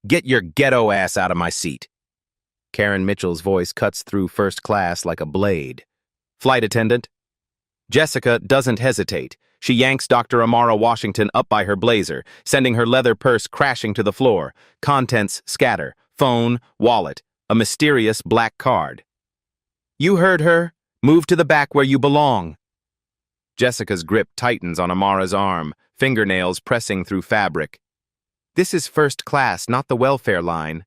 Get your ghetto ass out of my seat. Karen Mitchell's voice cuts through first class like a blade. Flight attendant. Jessica doesn't hesitate. She yanks Dr. Amara Washington up by her blazer, sending her leather purse crashing to the floor. Contents scatter. Phone, wallet, a mysterious black card. You heard her. Move to the back where you belong. Jessica's grip tightens on Amara's arm, fingernails pressing through fabric. This is first class, not the welfare line.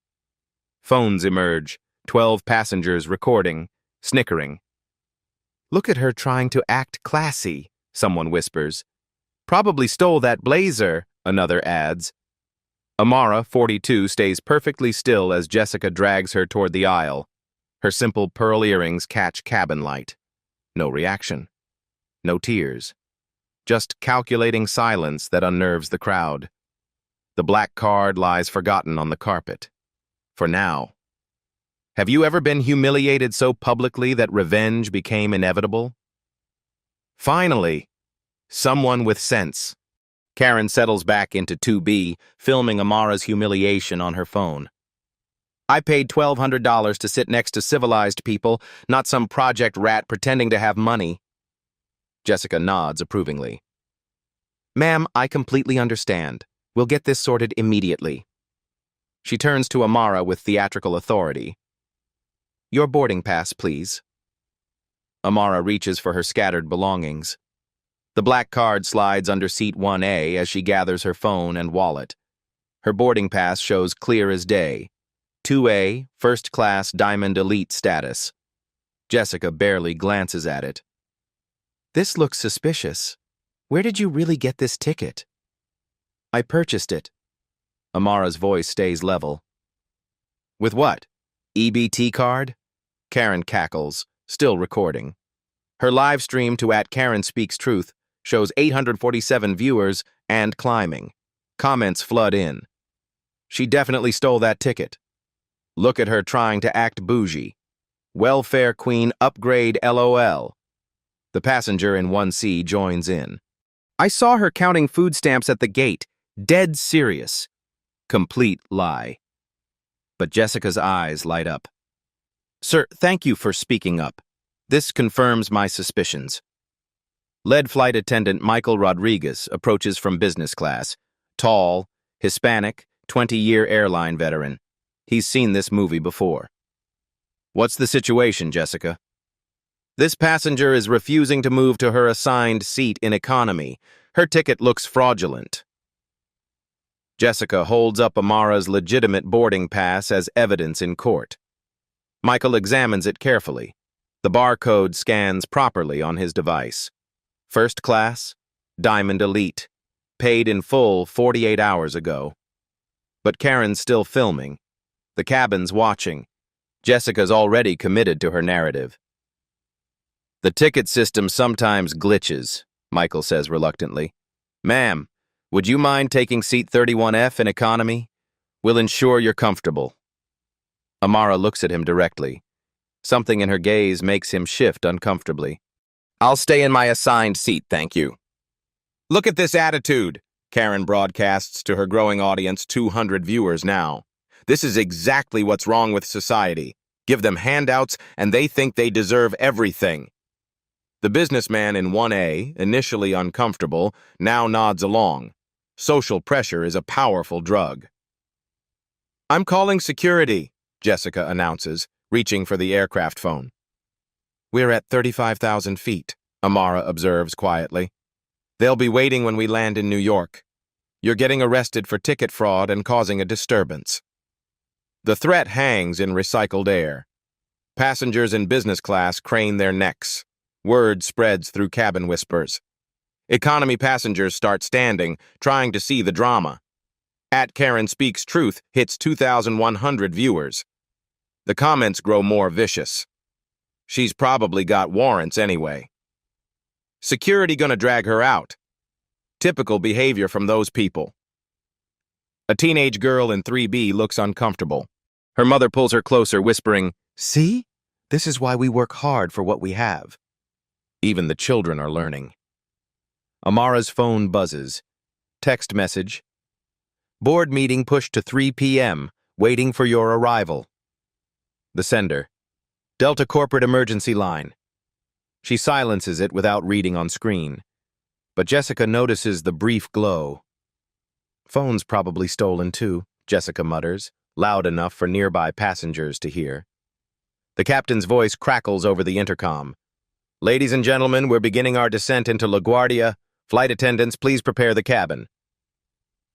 Phones emerge, 12 passengers recording, snickering. Look at her trying to act classy, someone whispers. Probably stole that blazer, another adds. Amara, 42, stays perfectly still as Jessica drags her toward the aisle. Her simple pearl earrings catch cabin light. No reaction. No tears. Just calculating silence that unnerves the crowd. The black card lies forgotten on the carpet. For now. Have you ever been humiliated so publicly that revenge became inevitable? Finally, someone with sense. Karen settles back into 2B, filming Amara's humiliation on her phone. I paid $1,200 to sit next to civilized people, not some project rat pretending to have money. Jessica nods approvingly. Ma'am, I completely understand. We'll get this sorted immediately. She turns to Amara with theatrical authority. Your boarding pass, please. Amara reaches for her scattered belongings. The black card slides under seat 1A as she gathers her phone and wallet. Her boarding pass shows clear as day. 2A, first class Diamond Elite status. Jessica barely glances at it. This looks suspicious. Where did you really get this ticket? I purchased it. Amara's voice stays level. With what? EBT card? Karen cackles, still recording. Her live stream to @KarenSpeaksTruth shows 847 viewers and climbing. Comments flood in. She definitely stole that ticket. Look at her trying to act bougie. Welfare queen upgrade LOL. The passenger in 1C joins in. I saw her counting food stamps at the gate. Dead serious. Complete lie. But Jessica's eyes light up. Sir, thank you for speaking up. This confirms my suspicions. Lead flight attendant Michael Rodriguez approaches from business class. Tall, Hispanic, 20-year airline veteran. He's seen this movie before. What's the situation, Jessica? This passenger is refusing to move to her assigned seat in economy. Her ticket looks fraudulent. Jessica holds up Amara's legitimate boarding pass as evidence in court. Michael examines it carefully. The barcode scans properly on his device. First class, Diamond Elite. Paid in full 48 hours ago. But Karen's still filming. The cabin's watching. Jessica's already committed to her narrative. The ticket system sometimes glitches, Michael says reluctantly. Ma'am, would you mind taking seat 31F in economy? We'll ensure you're comfortable. Amara looks at him directly. Something in her gaze makes him shift uncomfortably. I'll stay in my assigned seat, thank you. Look at this attitude, Karen broadcasts to her growing audience, 200 viewers now. This is exactly what's wrong with society. Give them handouts and they think they deserve everything. The businessman in 1A, initially uncomfortable, now nods along. Social pressure is a powerful drug. I'm calling security, Jessica announces, reaching for the aircraft phone. We're at 35,000 feet, Amara observes quietly. They'll be waiting when we land in New York. You're getting arrested for ticket fraud and causing a disturbance. The threat hangs in recycled air. Passengers in business class crane their necks. Word spreads through cabin whispers. Economy passengers start standing, trying to see the drama. @KarenSpeaksTruth hits 2,100 viewers. The comments grow more vicious. She's probably got warrants anyway. Security gonna drag her out. Typical behavior from those people. A teenage girl in 3B looks uncomfortable. Her mother pulls her closer, whispering, See? This is why we work hard for what we have. Even the children are learning. Amara's phone buzzes. Text message. Board meeting pushed to 3 p.m., waiting for your arrival. The sender. Delta Corporate Emergency Line. She silences it without reading on screen. But Jessica notices the brief glow. Phone's probably stolen too, Jessica mutters, loud enough for nearby passengers to hear. The captain's voice crackles over the intercom. Ladies and gentlemen, we're beginning our descent into LaGuardia. Flight attendants, please prepare the cabin.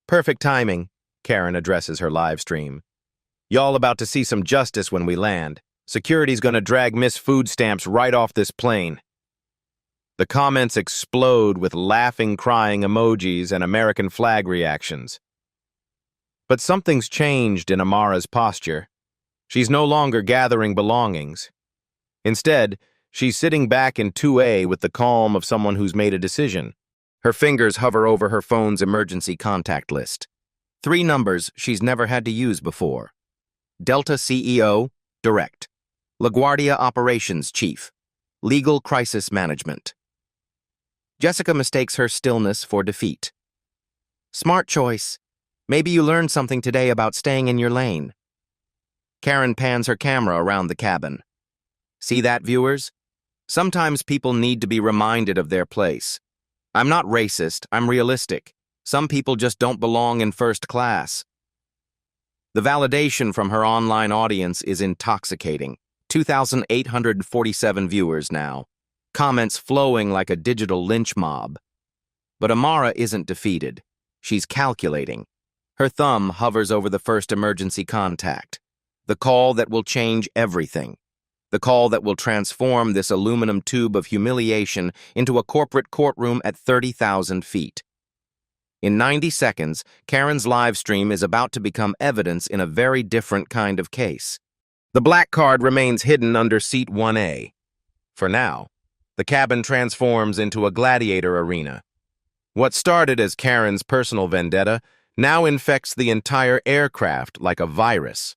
Perfect timing, Karen addresses her live stream. Y'all about to see some justice when we land. Security's gonna drag Miss Food Stamps right off this plane. The comments explode with laughing, crying emojis and American flag reactions. But something's changed in Amara's posture. She's no longer gathering belongings. Instead, she's sitting back in 2A with the calm of someone who's made a decision. Her fingers hover over her phone's emergency contact list. 3 numbers she's never had to use before. Delta CEO, Direct. LaGuardia Operations Chief. Legal Crisis Management. Jessica mistakes her stillness for defeat. Smart choice. Maybe you learned something today about staying in your lane. Karen pans her camera around the cabin. See that, viewers? Sometimes people need to be reminded of their place. I'm not racist, I'm realistic. Some people just don't belong in first class. The validation from her online audience is intoxicating. 2,847 viewers now. Comments flowing like a digital lynch mob. But Amara isn't defeated. She's calculating. Her thumb hovers over the first emergency contact. The call that will change everything. The call that will transform this aluminum tube of humiliation into a corporate courtroom at 30,000 feet. In 90 seconds, Karen's live stream is about to become evidence in a very different kind of case. The black card remains hidden under seat 1A. For now, the cabin transforms into a gladiator arena. What started as Karen's personal vendetta now infects the entire aircraft like a virus.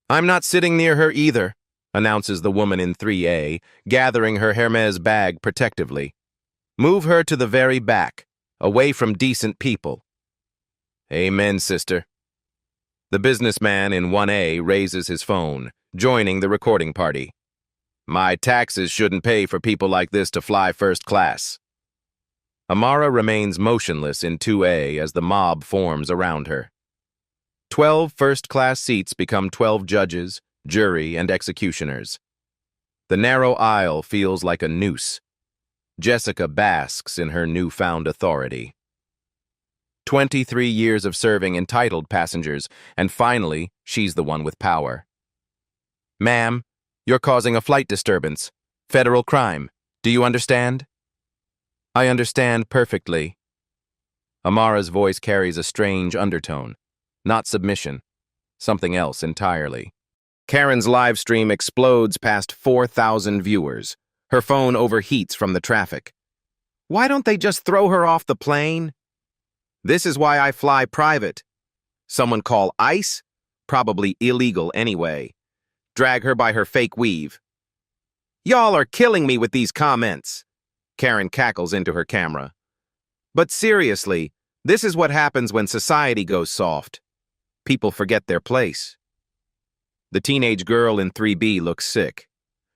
I'm not sitting near her either, announces the woman in 3A, gathering her Hermes bag protectively. Move her to the very back, away from decent people. Amen, sister. The businessman in 1A raises his phone, joining the recording party. My taxes shouldn't pay for people like this to fly first class. Amara remains motionless in 2A as the mob forms around her. 12 first-class seats become 12 judges, jury, and executioners. The narrow aisle feels like a noose. Jessica basks in her newfound authority. 23 years of serving entitled passengers, and finally, she's the one with power. Ma'am, you're causing a flight disturbance. Federal crime. Do you understand? I understand perfectly. Amara's voice carries a strange undertone. Not submission. Something else entirely. Karen's live stream explodes past 4,000 viewers. Her phone overheats from the traffic. Why don't they just throw her off the plane? This is why I fly private. Someone call ICE? Probably illegal anyway. Drag her by her fake weave. Y'all are killing me with these comments. Karen cackles into her camera. But seriously, this is what happens when society goes soft. People forget their place. The teenage girl in 3B looks sick.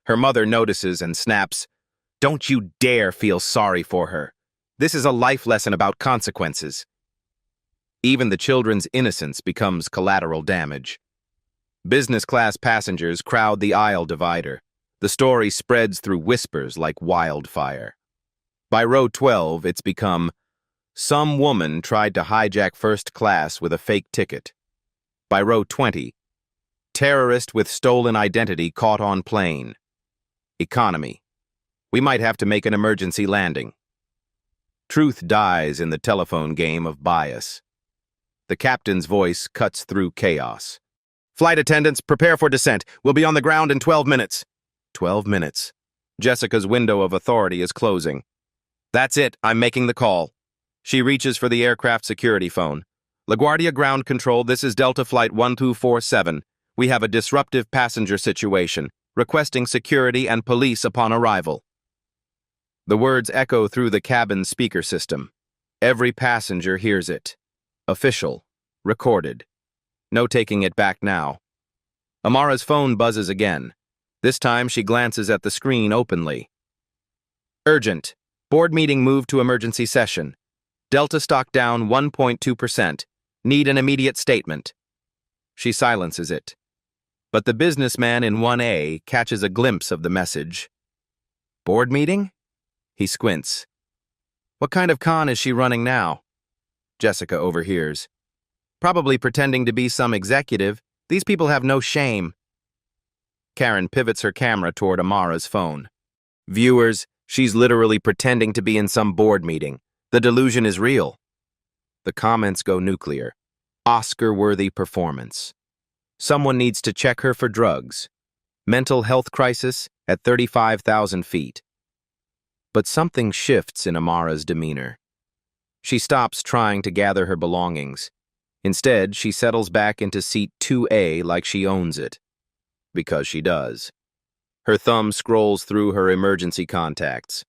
Her mother notices and snaps, "Don't you dare feel sorry for her. This is a life lesson about consequences." Even the children's innocence becomes collateral damage. Business class passengers crowd the aisle divider. The story spreads through whispers like wildfire. By row 12, it's become, some woman tried to hijack first class with a fake ticket. By row 20, terrorist with stolen identity caught on plane. Economy. We might have to make an emergency landing. Truth dies in the telephone game of bias. The captain's voice cuts through chaos. Flight attendants, prepare for descent. We'll be on the ground in 12 minutes. 12 minutes. Jessica's window of authority is closing. That's it, I'm making the call. She reaches for the aircraft security phone. LaGuardia Ground Control, this is Delta Flight 1247. We have a disruptive passenger situation, requesting security and police upon arrival. The words echo through the cabin speaker system. Every passenger hears it. Official, Recorded. No taking it back now. Amara's phone buzzes again. This time she glances at the screen openly. Urgent. Board meeting moved to emergency session. Delta stock down 1.2%. Need an immediate statement. She silences it. But the businessman in 1A catches a glimpse of the message. Board meeting? He squints. What kind of con is she running now? Jessica overhears. Probably pretending to be some executive. These people have no shame. Karen pivots her camera toward Amara's phone. Viewers, she's literally pretending to be in some board meeting. The delusion is real. The comments go nuclear. Oscar-worthy performance. Someone needs to check her for drugs. Mental health crisis at 35,000 feet. But something shifts in Amara's demeanor. She stops trying to gather her belongings. Instead, she settles back into seat 2A like she owns it. Because she does. Her thumb scrolls through her emergency contacts.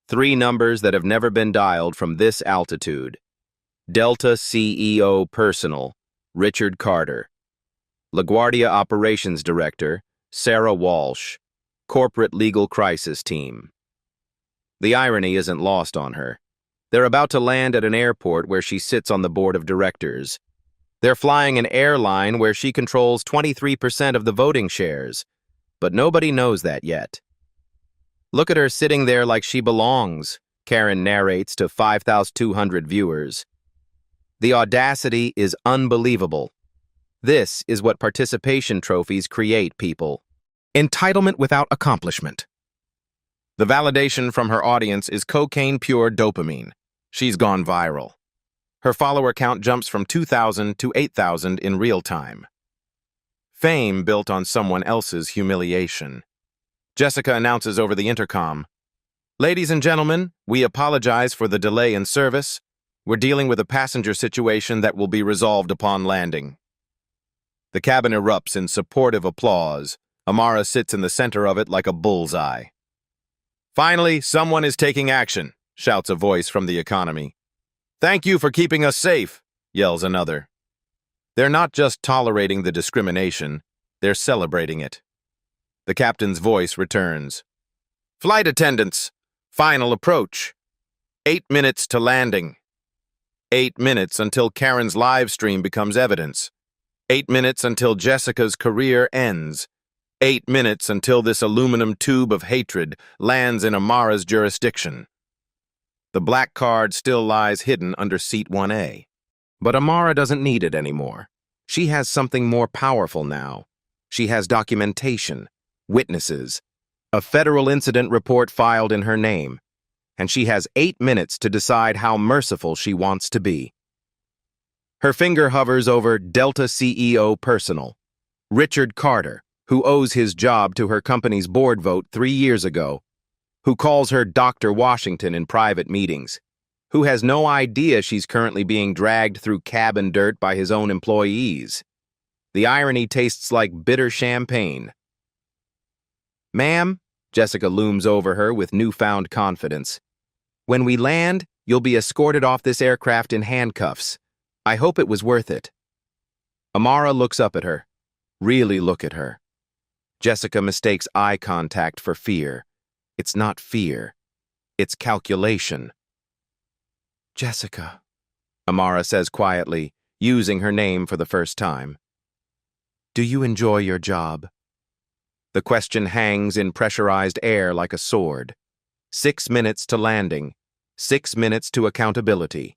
3 numbers that have never been dialed from this altitude. Delta CEO Personal, Richard Carter. LaGuardia Operations Director, Sarah Walsh. Corporate Legal Crisis Team. The irony isn't lost on her. They're about to land at an airport where she sits on the board of directors. They're flying an airline where she controls 23% of the voting shares. But nobody knows that yet. Look at her sitting there like she belongs, Karen narrates to 5,200 viewers. The audacity is unbelievable. This is what participation trophies create, people. Entitlement without accomplishment. The validation from her audience is cocaine-pure dopamine. She's gone viral. Her follower count jumps from 2,000 to 8,000 in real time. Fame built on someone else's humiliation. Jessica announces over the intercom, "Ladies and gentlemen, we apologize for the delay in service. We're dealing with a passenger situation that will be resolved upon landing." The cabin erupts in supportive applause. Amara sits in the center of it like a bullseye. "Finally, someone is taking action," shouts a voice from the economy. "Thank you for keeping us safe," yells another. They're not just tolerating the discrimination, they're celebrating it. The captain's voice returns. "Flight attendants, final approach. 8 minutes to landing. 8 minutes until Karen's live stream becomes evidence. 8 minutes until Jessica's career ends. 8 minutes until this aluminum tube of hatred lands in Amara's jurisdiction." The black card still lies hidden under seat 1A. But Amara doesn't need it anymore. She has something more powerful now. She has documentation, witnesses, a federal incident report filed in her name, and she has 8 minutes to decide how merciful she wants to be. Her finger hovers over Delta CEO Personal, Richard Carter, who owes his job to her company's board vote 3 years ago, who calls her Dr. Washington in private meetings, who has no idea she's currently being dragged through cabin dirt by his own employees. The irony tastes like bitter champagne. "Ma'am," Jessica looms over her with newfound confidence, "when we land, you'll be escorted off this aircraft in handcuffs. I hope it was worth it." Amara looks up at her. Really look at her. Jessica mistakes eye contact for fear. It's not fear. It's calculation. "Jessica," Amara says quietly, using her name for the first time. "Do you enjoy your job?" The question hangs in pressurized air like a sword. 6 minutes to landing. 6 minutes to accountability.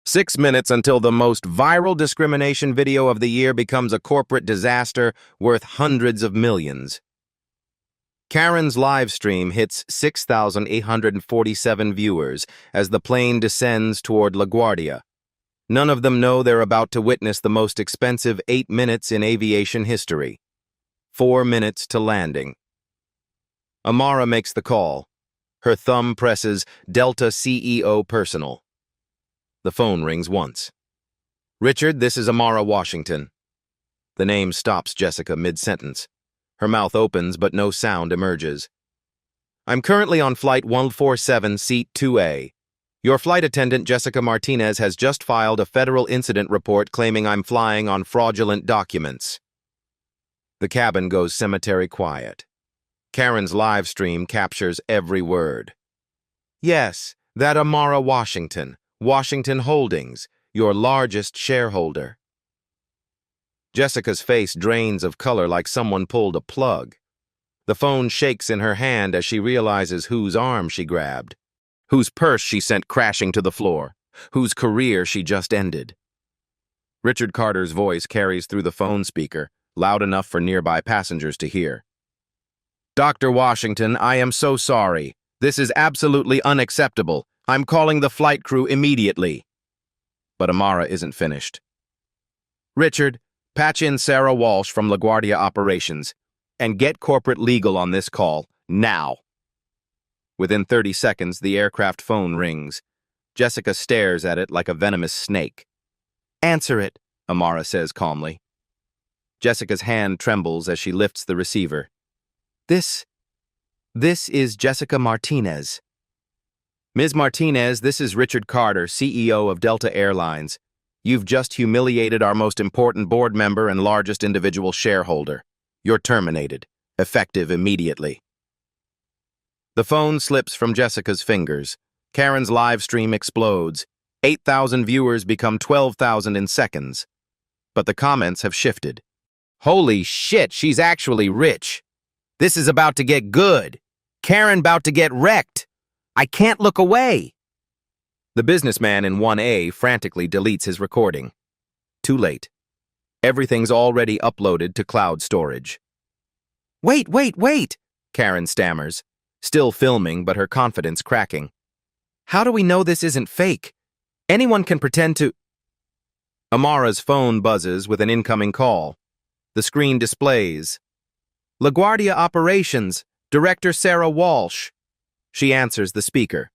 6 minutes until the most viral discrimination video of the year becomes a corporate disaster worth hundreds of millions. Karen's live stream hits 6,847 viewers as the plane descends toward LaGuardia. None of them know they're about to witness the most expensive 8 minutes in aviation history. 4 minutes to landing. Amara makes the call. Her thumb presses Delta CEO Personal. The phone rings once. "Richard, this is Amara Washington." The name stops Jessica mid-sentence. Her mouth opens, but no sound emerges. "I'm currently on flight 147, seat 2A. Your flight attendant, Jessica Martinez, has just filed a federal incident report claiming I'm flying on fraudulent documents. The cabin goes cemetery quiet. Karen's live stream captures every word. Yes, that Amara Washington, Washington Holdings, your largest shareholder. Jessica's face drains of color like someone pulled a plug. The phone shakes in her hand as she realizes whose arm she grabbed, whose purse she sent crashing to the floor, whose career she just ended. Richard Carter's voice carries through the phone speaker, loud enough for nearby passengers to hear. Dr. Washington, I am so sorry. This is absolutely unacceptable. I'm calling the flight crew immediately. But Amara isn't finished. Richard, patch in Sarah Walsh from LaGuardia Operations and get corporate legal on this call, now. Within 30 seconds, the aircraft phone rings. Jessica stares at it like a venomous snake. Answer it, Amara says calmly. Jessica's hand trembles as she lifts the receiver. This is Jessica Martinez. Ms. Martinez, this is Richard Carter, CEO of Delta Airlines. You've just humiliated our most important board member and largest individual shareholder. You're terminated, effective immediately. The phone slips from Jessica's fingers. Karen's live stream explodes. 8,000 viewers become 12,000 in seconds. But the comments have shifted. Holy shit, she's actually rich. This is about to get good. Karen about to get wrecked. I can't look away. The businessman in 1A frantically deletes his recording. Too late. Everything's already uploaded to cloud storage. Wait, Karen stammers, still filming but her confidence cracking. How do we know this isn't fake? Anyone can pretend to... Amara's phone buzzes with an incoming call. The screen displays LaGuardia Operations, Director Sarah Walsh. She answers the speaker.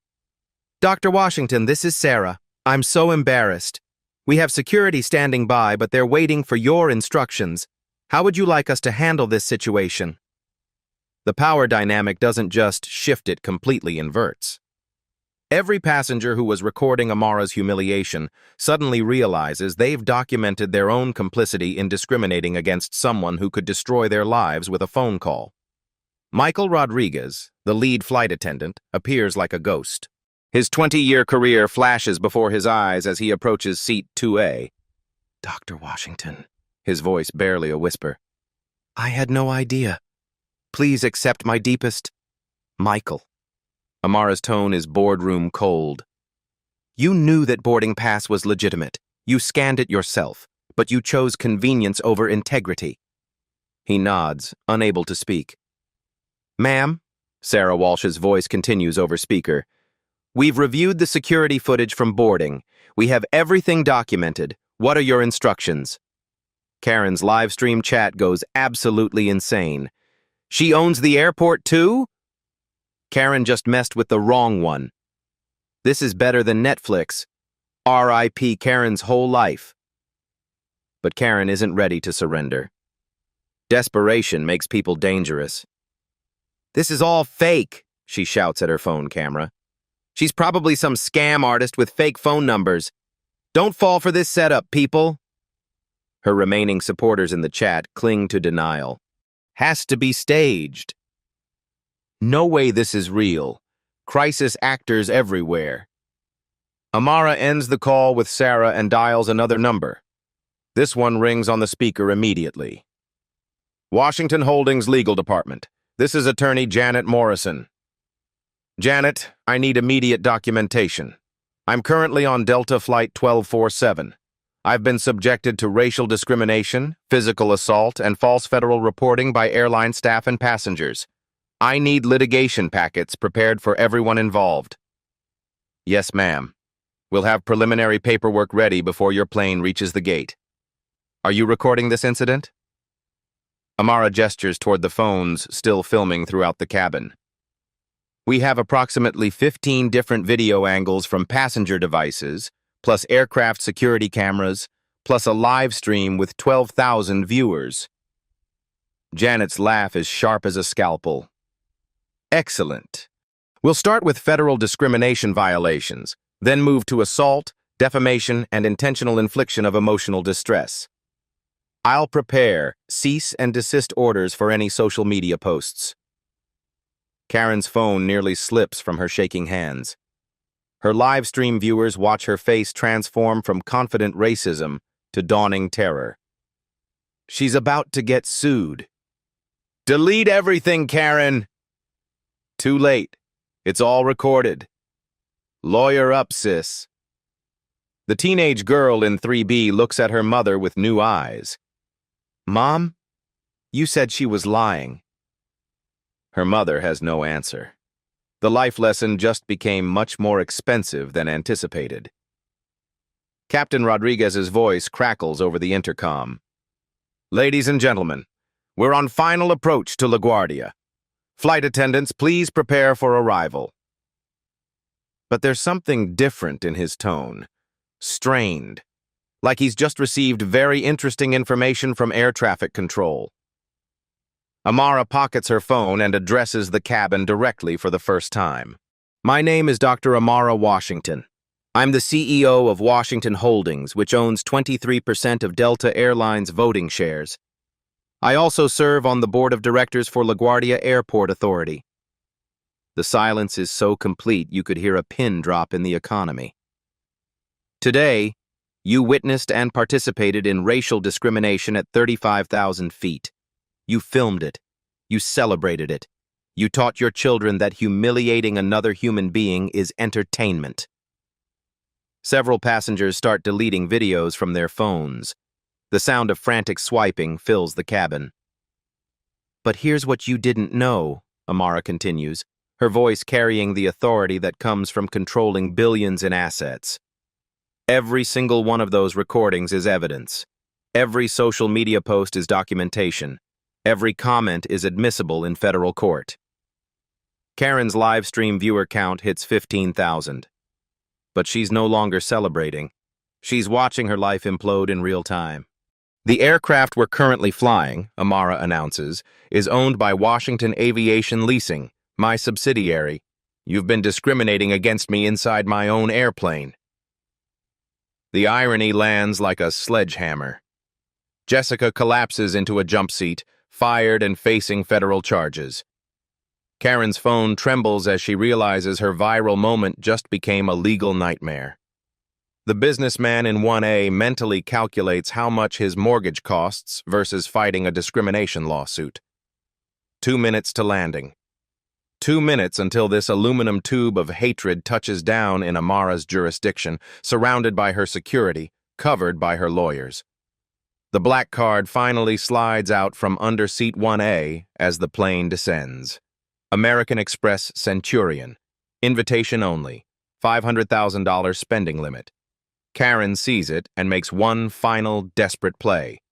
Dr. Washington, this is Sarah. I'm so embarrassed. We have security standing by, but they're waiting for your instructions. How would you like us to handle this situation? The power dynamic doesn't just shift, it completely inverts. Every passenger who was recording Amara's humiliation suddenly realizes they've documented their own complicity in discriminating against someone who could destroy their lives with a phone call. Michael Rodriguez, the lead flight attendant, appears like a ghost. His 20-year career flashes before his eyes as he approaches seat 2A. Dr. Washington, his voice barely a whisper. I had no idea. Please accept my deepest... Michael. Amara's tone is boardroom cold. You knew that boarding pass was legitimate. You scanned it yourself, but you chose convenience over integrity. He nods, unable to speak. Ma'am, Sarah Walsh's voice continues over speaker. We've reviewed the security footage from boarding. We have everything documented. What are your instructions? Karen's live stream chat goes absolutely insane. She owns the airport too? Karen just messed with the wrong one. This is better than Netflix. R.I.P. Karen's whole life. But Karen isn't ready to surrender. Desperation makes people dangerous. This is all fake, she shouts at her phone camera. She's probably some scam artist with fake phone numbers. Don't fall for this setup, people. Her remaining supporters in the chat cling to denial. Has to be staged. No way this is real. Crisis actors everywhere. Amara ends the call with Sarah and dials another number. This one rings on the speaker immediately. Washington Holdings Legal Department. This is attorney Janet Morrison. Janet, I need immediate documentation. I'm currently on Delta Flight 1247. I've been subjected to racial discrimination, physical assault, and false federal reporting by airline staff and passengers. I need litigation packets prepared for everyone involved. Yes, ma'am. We'll have preliminary paperwork ready before your plane reaches the gate. Are you recording this incident? Amara gestures toward the phones still filming throughout the cabin. We have approximately 15 different video angles from passenger devices, plus aircraft security cameras, plus a live stream with 12,000 viewers. Janet's laugh is sharp as a scalpel. Excellent. We'll start with federal discrimination violations. then move to assault, defamation, and intentional infliction of emotional distress. I'll prepare cease and desist orders for any social media posts. Karen's phone nearly slips from her shaking hands. Her live stream viewers watch her face transform from confident racism to dawning terror. She's about to get sued. Delete everything, Karen! Too late. It's all recorded. Lawyer up, sis. The teenage girl in 3B looks at her mother with new eyes. Mom, you said she was lying. Her mother has no answer. The life lesson just became much more expensive than anticipated. Captain Rodriguez's voice crackles over the intercom. Ladies and gentlemen, we're on final approach to LaGuardia. Flight attendants, please prepare for arrival. But there's something different in his tone. Strained. Like he's just received very interesting information from air traffic control. Amara pockets her phone and addresses the cabin directly for the first time. My name is Dr. Amara Washington. I'm the CEO of Washington Holdings, which owns 23% of Delta Airlines voting shares. I also serve on the board of directors for LaGuardia Airport Authority. The silence is so complete you could hear a pin drop in the economy. Today, you witnessed and participated in racial discrimination at 35,000 feet. You filmed it. You celebrated it. You taught your children that humiliating another human being is entertainment. Several passengers start deleting videos from their phones. The sound of frantic swiping fills the cabin. But here's what you didn't know, Amara continues, her voice carrying the authority that comes from controlling billions in assets. Every single one of those recordings is evidence. Every social media post is documentation. Every comment is admissible in federal court. Karen's live stream viewer count hits 15,000. But she's no longer celebrating. She's watching her life implode in real time. The aircraft we're currently flying, Amara announces, is owned by Washington Aviation Leasing, my subsidiary. You've been discriminating against me inside my own airplane. The irony lands like a sledgehammer. Jessica collapses into a jump seat, fired and facing federal charges. Karen's phone trembles as she realizes her viral moment just became a legal nightmare. The businessman in 1A mentally calculates how much his mortgage costs versus fighting a discrimination lawsuit. 2 minutes to landing. 2 minutes until this aluminum tube of hatred touches down in Amara's jurisdiction, surrounded by her security, covered by her lawyers. The black card finally slides out from under seat 1A as the plane descends. American Express Centurion. Invitation only. $500,000 spending limit. Karen sees it and makes one final desperate play.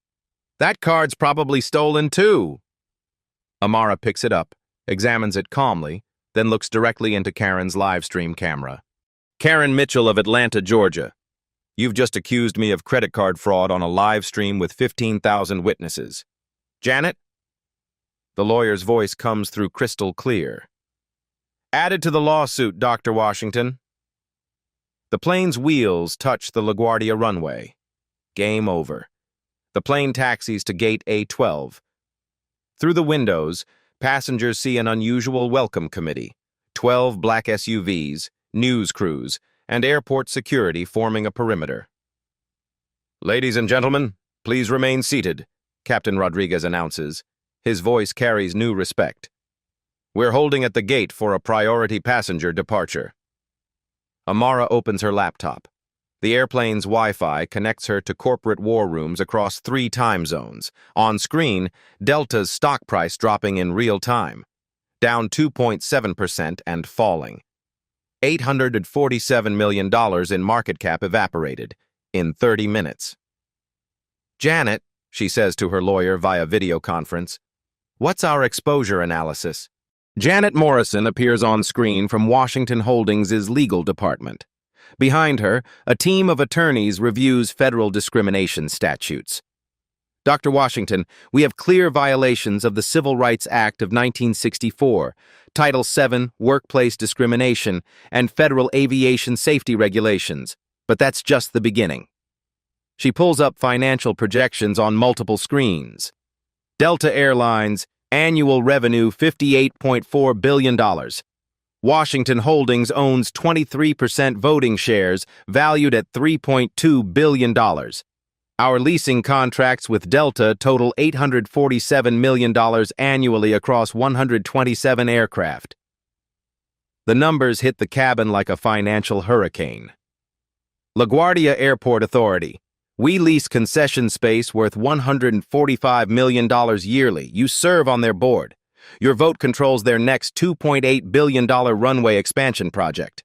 That card's probably stolen too. Amara picks it up, examines it calmly, then looks directly into Karen's live stream camera. Karen Mitchell of Atlanta, Georgia. You've just accused me of credit card fraud on a live stream with 15,000 witnesses. Janet? The lawyer's voice comes through crystal clear. Added to the lawsuit, Dr. Washington. The plane's wheels touch the LaGuardia runway. Game over. The plane taxis to gate A12. Through the windows, passengers see an unusual welcome committee, 12 black SUVs, news crews, and airport security forming a perimeter. Ladies and gentlemen, please remain seated, Captain Rodriguez announces. His voice carries new respect. We're holding at the gate for a priority passenger departure. Amara opens her laptop. The airplane's Wi-Fi connects her to corporate war rooms across 3 time zones. On screen, Delta's stock price dropping in real time, down 2.7% and falling. $847 million in market cap evaporated in 30 minutes. Janet, she says to her lawyer via video conference, what's our exposure analysis? Janet Morrison appears on screen from Washington Holdings' legal department. Behind her, a team of attorneys reviews federal discrimination statutes. Dr. Washington, we have clear violations of the Civil Rights Act of 1964, Title VII, Workplace Discrimination, and Federal Aviation Safety Regulations, but that's just the beginning. She pulls up financial projections on multiple screens. Delta Airlines, annual revenue $58.4 billion. Washington Holdings owns 23% voting shares, valued at $3.2 billion. Our leasing contracts with Delta total $847 million annually across 127 aircraft. The numbers hit the cabin like a financial hurricane. LaGuardia Airport Authority. We lease concession space worth $145 million yearly. You serve on their board. Your vote controls their next $2.8 billion runway expansion project.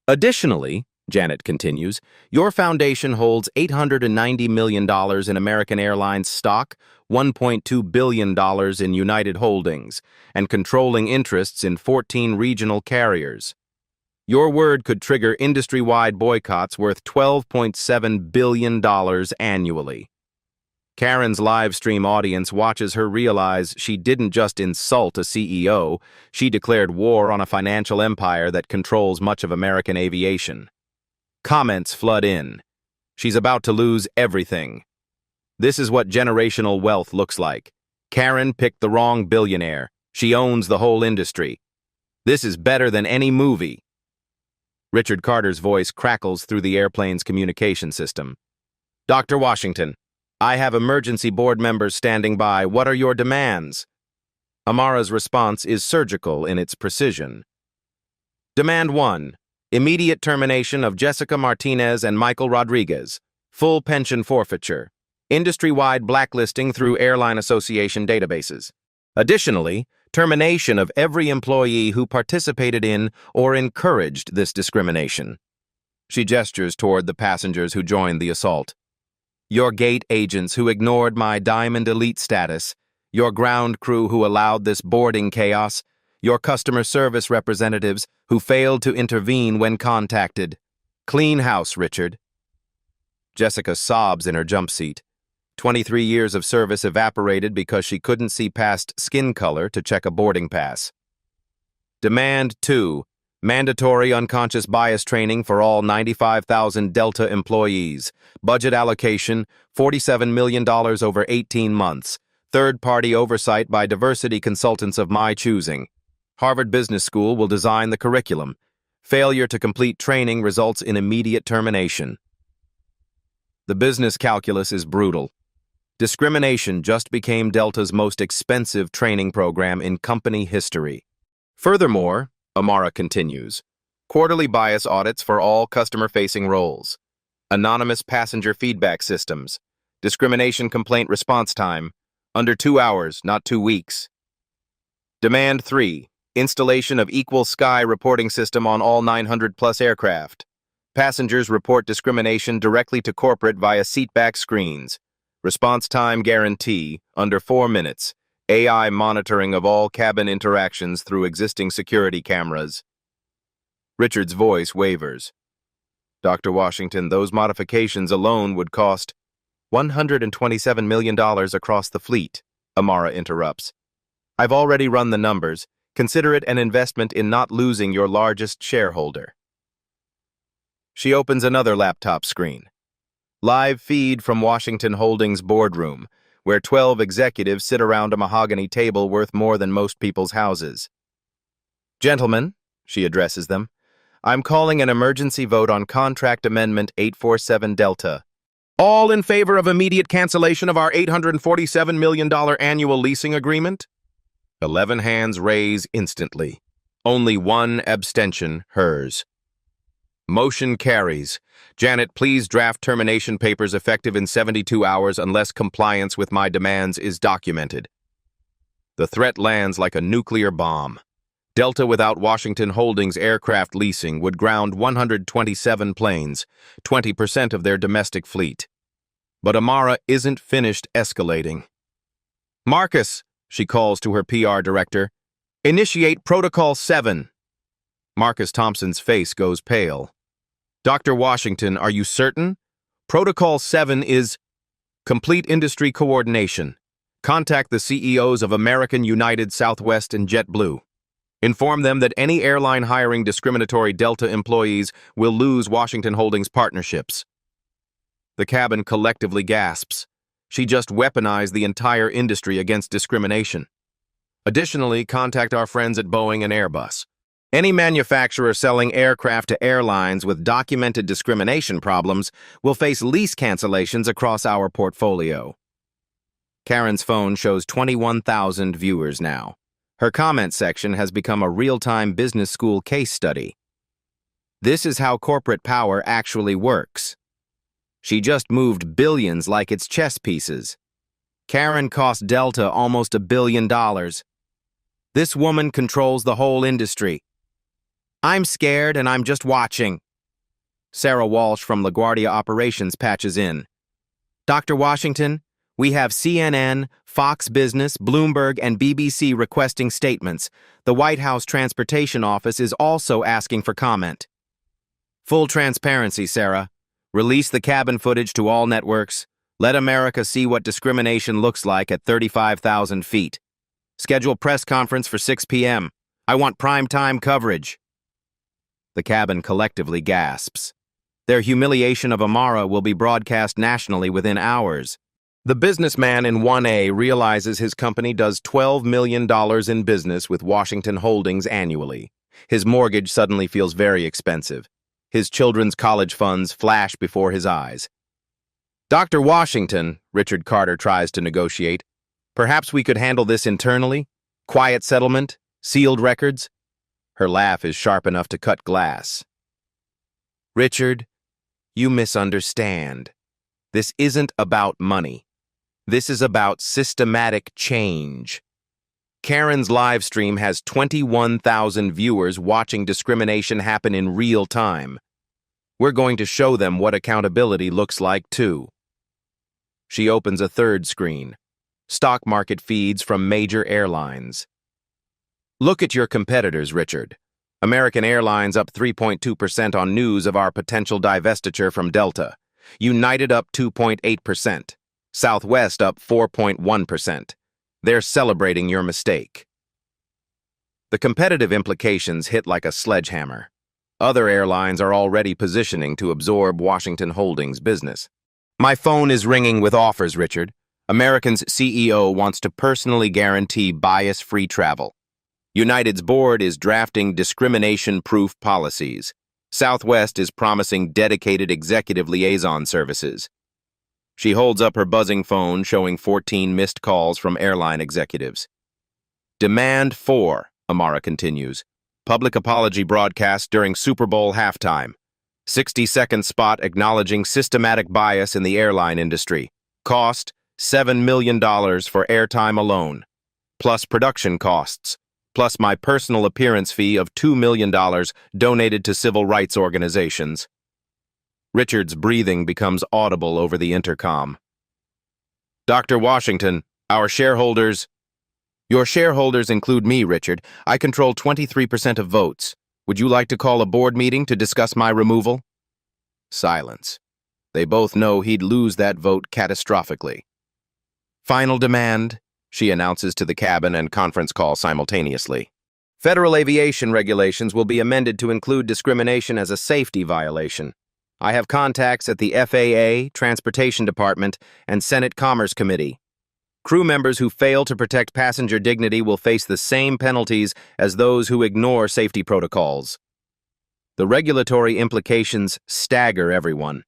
Additionally, Janet continues, your foundation holds $890 million in American Airlines stock, $1.2 billion in United Holdings, and controlling interests in 14 regional carriers. Your word could trigger industry-wide boycotts worth $12.7 billion annually. Karen's live stream audience watches her realize she didn't just insult a CEO, she declared war on a financial empire that controls much of American aviation. Comments flood in. She's about to lose everything. This is what generational wealth looks like. Karen picked the wrong billionaire. She owns the whole industry. This is better than any movie. Richard Carter's voice crackles through the airplane's communication system. Dr. Washington, I have emergency board members standing by. What are your demands? Amara's response is surgical in its precision. Demand 1. Immediate termination of Jessica Martinez and Michael Rodriguez. Full pension forfeiture. Industry-wide blacklisting through Airline Association databases. Additionally, termination of every employee who participated in or encouraged this discrimination. She gestures toward the passengers who joined the assault. Your gate agents who ignored my Diamond Elite status, your ground crew who allowed this boarding chaos, your customer service representatives who failed to intervene when contacted. Clean house, Richard. Jessica sobs in her jump seat. 23 years of service evaporated because she couldn't see past skin color to check a boarding pass. Demand 2. Mandatory unconscious bias training for all 95,000 Delta employees. Budget allocation, $47 million over 18 months. Third-party oversight by diversity consultants of my choosing. Harvard Business School will design the curriculum. Failure to complete training results in immediate termination. The business calculus is brutal. Discrimination just became Delta's most expensive training program in company history. Furthermore, Amara continues, quarterly bias audits for all customer-facing roles, anonymous passenger feedback systems, discrimination complaint response time, under 2 hours, not 2 weeks. Demand 3, installation of equal sky reporting system on all 900-plus aircraft. Passengers report discrimination directly to corporate via seatback screens. Response time guarantee, under 4 minutes. AI monitoring of all cabin interactions through existing security cameras. Richard's voice wavers. Dr. Washington, those modifications alone would cost $127 million across the fleet, Amara interrupts. I've already run the numbers. Consider it an investment in not losing your largest shareholder. She opens another laptop screen. Live feed from Washington Holdings boardroom, where 12 executives sit around a mahogany table worth more than most people's houses. Gentlemen, she addresses them, I'm calling an emergency vote on Contract Amendment 847 Delta. All in favor of immediate cancellation of our $847 million annual leasing agreement? 11 hands raise instantly. Only one abstention, hers. Motion carries. Janet, please draft termination papers effective in 72 hours unless compliance with my demands is documented. The threat lands like a nuclear bomb. Delta without Washington Holdings aircraft leasing would ground 127 planes, 20% of their domestic fleet. But Amara isn't finished escalating. Marcus, she calls to her PR director, initiate Protocol 7. Marcus Thompson's face goes pale. Dr. Washington, are you certain? Protocol 7 is... Complete industry coordination. Contact the CEOs of American, United, Southwest, and JetBlue. Inform them that any airline hiring discriminatory Delta employees will lose Washington Holdings partnerships. The cabin collectively gasps. She just weaponized the entire industry against discrimination. Additionally, contact our friends at Boeing and Airbus. Any manufacturer selling aircraft to airlines with documented discrimination problems will face lease cancellations across our portfolio. Karen's phone shows 21,000 viewers now. Her comment section has become a real-time business school case study. This is how corporate power actually works. She just moved billions like it's chess pieces. Karen cost Delta almost $1 billion. This woman controls the whole industry. I'm scared and I'm just watching. Sarah Walsh from LaGuardia Operations patches in. Dr. Washington, we have CNN, Fox Business, Bloomberg, and BBC requesting statements. The White House Transportation Office is also asking for comment. Full transparency, Sarah. Release the cabin footage to all networks. Let America see what discrimination looks like at 35,000 feet. Schedule press conference for 6 p.m. I want prime-time coverage. The cabin collectively gasps. Their humiliation of Amara will be broadcast nationally within hours. The businessman in 1A realizes his company does $12 million in business with Washington Holdings annually. His mortgage suddenly feels very expensive. His children's college funds flash before his eyes. Dr. Washington, Richard Carter tries to negotiate. Perhaps we could handle this internally? Quiet settlement? Sealed records? Her laugh is sharp enough to cut glass. Richard, you misunderstand. This isn't about money. This is about systematic change. Karen's live stream has 21,000 viewers watching discrimination happen in real time. We're going to show them what accountability looks like, too. She opens a third screen. Stock market feeds from major airlines. Look at your competitors, Richard. American Airlines up 3.2% on news of our potential divestiture from Delta. United up 2.8%. Southwest up 4.1%. They're celebrating your mistake. The competitive implications hit like a sledgehammer. Other airlines are already positioning to absorb Washington Holdings business. My phone is ringing with offers, Richard. American's CEO wants to personally guarantee bias-free travel. United's board is drafting discrimination-proof policies. Southwest is promising dedicated executive liaison services. She holds up her buzzing phone, showing 14 missed calls from airline executives. Demand 4, Amara continues. Public apology broadcast during Super Bowl halftime. 60-second spot acknowledging systematic bias in the airline industry. Cost, $7 million for airtime alone. Plus production costs. Plus my personal appearance fee of $2 million donated to civil rights organizations. Richard's breathing becomes audible over the intercom. Dr. Washington, our shareholders... Your shareholders include me, Richard. I control 23% of votes. Would you like to call a board meeting to discuss my removal? Silence. They both know he'd lose that vote catastrophically. Final demand, she announces to the cabin and conference call simultaneously. Federal aviation regulations will be amended to include discrimination as a safety violation. I have contacts at the FAA, Transportation Department, and Senate Commerce Committee. Crew members who fail to protect passenger dignity will face the same penalties as those who ignore safety protocols. The regulatory implications stagger everyone.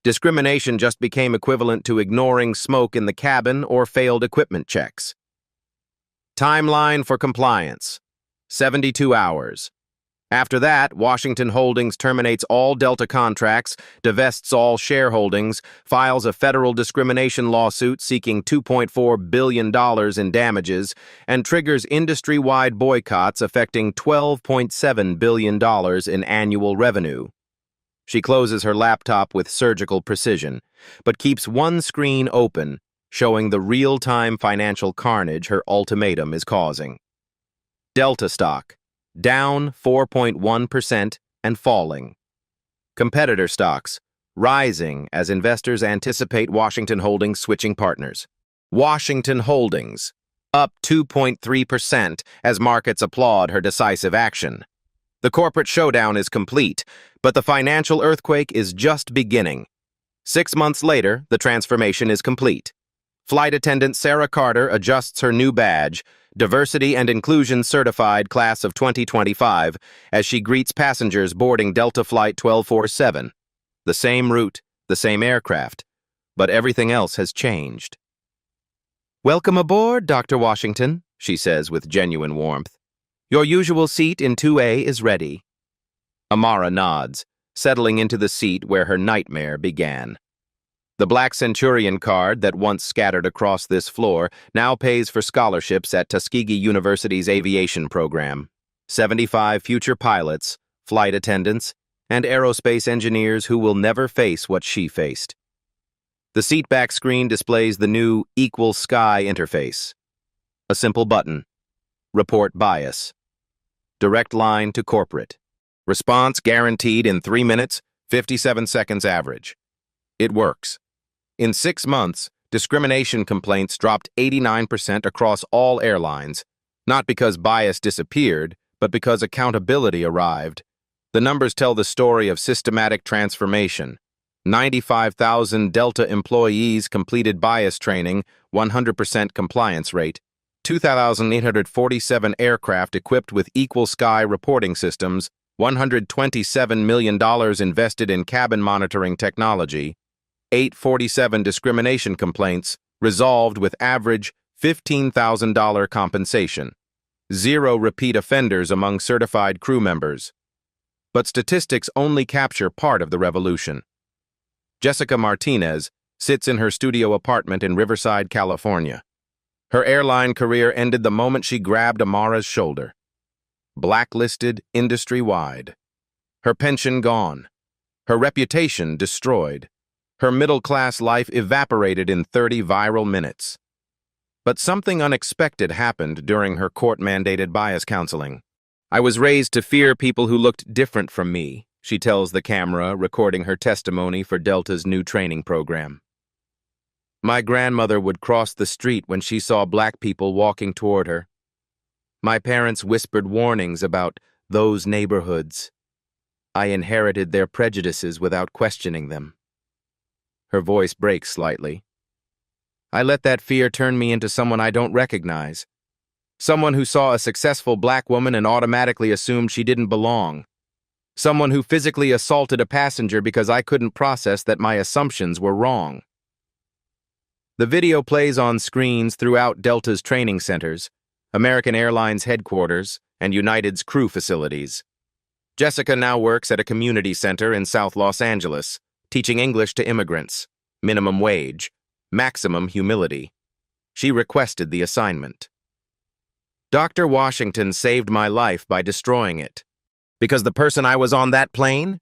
Discrimination just became equivalent to ignoring smoke in the cabin or failed equipment checks. Timeline for compliance: 72 hours. After that, Washington Holdings terminates all Delta contracts, divests all shareholdings, files a federal discrimination lawsuit seeking $2.4 billion in damages, and triggers industry-wide boycotts affecting $12.7 billion in annual revenue. She closes her laptop with surgical precision, but keeps one screen open, showing the real-time financial carnage her ultimatum is causing. Delta stock, down 4.1% and falling. Competitor stocks, rising as investors anticipate Washington Holdings switching partners. Washington Holdings, up 2.3% as markets applaud her decisive action. The corporate showdown is complete, but the financial earthquake is just beginning. 6 months later, the transformation is complete. Flight attendant Sarah Carter adjusts her new badge, Diversity and Inclusion Certified Class of 2025, as she greets passengers boarding Delta Flight 1247. The same route, the same aircraft, but everything else has changed. "Welcome aboard, Dr. Washington," she says with genuine warmth. "Your usual seat in 2A is ready." Amara nods, settling into the seat where her nightmare began. The Black Centurion card that once scattered across this floor now pays for scholarships at Tuskegee University's aviation program. 75 future pilots, flight attendants, and aerospace engineers who will never face what she faced. The seatback screen displays the new Equal Sky interface. A simple button. Report bias. Direct line to corporate. Response guaranteed in 3 minutes, 57 seconds average. It works. In 6 months, discrimination complaints dropped 89% across all airlines, not because bias disappeared, but because accountability arrived. The numbers tell the story of systematic transformation. 95,000 Delta employees completed bias training, 100% compliance rate. 2,847 aircraft equipped with Equal Sky reporting systems, $127 million invested in cabin monitoring technology. 847 discrimination complaints resolved with average $15,000 compensation. 0 repeat offenders among certified crew members. But statistics only capture part of the revolution. Jessica Martinez sits in her studio apartment in Riverside, California. Her airline career ended the moment she grabbed Amara's shoulder. Blacklisted industry-wide. Her pension gone. Her reputation destroyed. Her middle-class life evaporated in 30 viral minutes. But something unexpected happened during her court-mandated bias counseling. "I was raised to fear people who looked different from me," she tells the camera, recording her testimony for Delta's new training program. "My grandmother would cross the street when she saw black people walking toward her. My parents whispered warnings about those neighborhoods. I inherited their prejudices without questioning them." Her voice breaks slightly. "I let that fear turn me into someone I don't recognize. Someone who saw a successful black woman and automatically assumed she didn't belong. Someone who physically assaulted a passenger because I couldn't process that my assumptions were wrong." The video plays on screens throughout Delta's training centers, American Airlines headquarters, and United's crew facilities. Jessica now works at a community center in South Los Angeles, teaching English to immigrants, minimum wage, maximum humility. She requested the assignment. "Dr. Washington saved my life by destroying it. Because the person I was on that plane?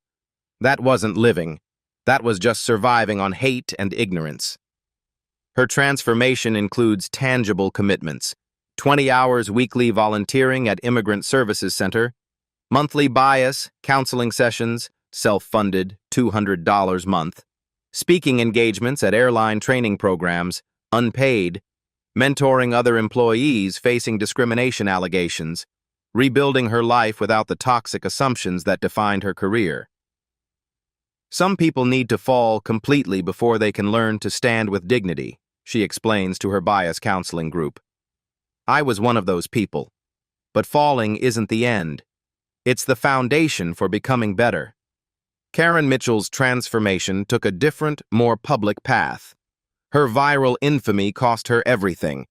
That wasn't living. That was just surviving on hate and ignorance." Her transformation includes tangible commitments: 20 hours weekly volunteering at Immigrant Services Center, monthly bias, counseling sessions, self-funded, $200 month, speaking engagements at airline training programs, unpaid, mentoring other employees facing discrimination allegations, rebuilding her life without the toxic assumptions that defined her career. "Some people need to fall completely before they can learn to stand with dignity," she explains to her bias counseling group. "I was one of those people. But falling isn't the end. It's the foundation for becoming better." Karen Mitchell's transformation took a different, more public path. Her viral infamy cost her everything: